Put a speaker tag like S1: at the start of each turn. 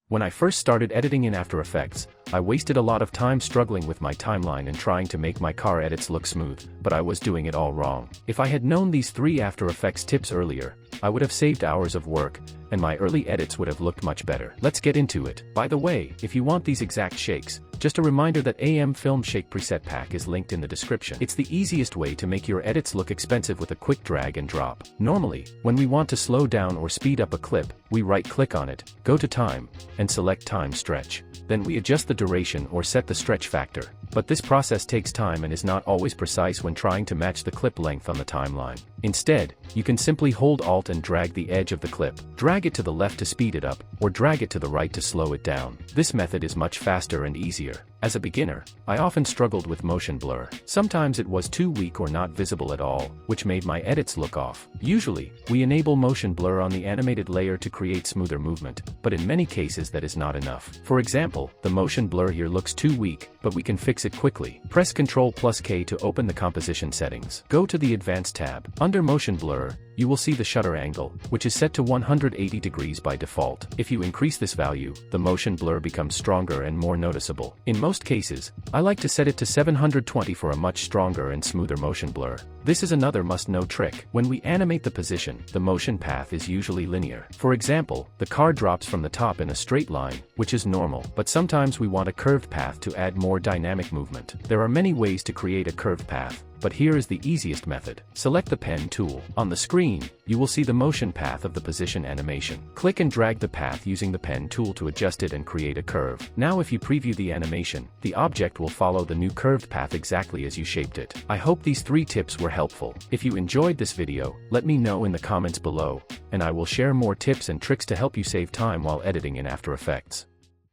S1: When I first started editing in After Effects, I wasted a lot of time struggling with my timeline and trying to make my car edits look smooth, but I was doing it all wrong. If I had known these 3 After Effects tips earlier, I would have saved hours of work, and my early edits would have looked much better. Let's get into it. By the way, if you want these exact shakes, just a reminder that AM Film Shake preset pack is linked in the description. It's the easiest way to make your edits look expensive with a quick drag and drop. Normally, when we want to slow down or speed up a clip, we right-click on it, go to Time, and select Time Stretch. Then we adjust the duration or set the stretch factor. But this process takes time and is not always precise when trying to match the clip length on the timeline. Instead, you can simply hold Alt and drag the edge of the clip, drag it to the left to speed it up, or drag it to the right to slow it down. This method is much faster and easier. As a beginner, I often struggled with motion blur. Sometimes it was too weak or not visible at all, which made my edits look off. Usually, we enable motion blur on the animated layer to create smoother movement, but in many cases that is not enough. For example, the motion blur here looks too weak, but we can fix it quickly. Press Ctrl+K to open the composition settings. Go to the Advanced tab. Under Motion Blur, you will see the shutter angle, which is set to 180 degrees by default. If you increase this value, the motion blur becomes stronger and more noticeable. In most cases, I like to set it to 720 for a much stronger and smoother motion blur. This is another must-know trick. When we animate the position, the motion path is usually linear. For example, the car drops from the top in a straight line, which is normal, but sometimes we want a curved path to add more dynamic movement. There are many ways to create a curved path, but here is the easiest method. Select the pen tool. On the screen, you will see the motion path of the position animation. Click and drag the path using the pen tool to adjust it and create a curve. Now if you preview the animation, the object will follow the new curved path exactly as you shaped it. I hope these 3 tips were helpful. If you enjoyed this video, let me know in the comments below, and I will share more tips and tricks to help you save time while editing in After Effects.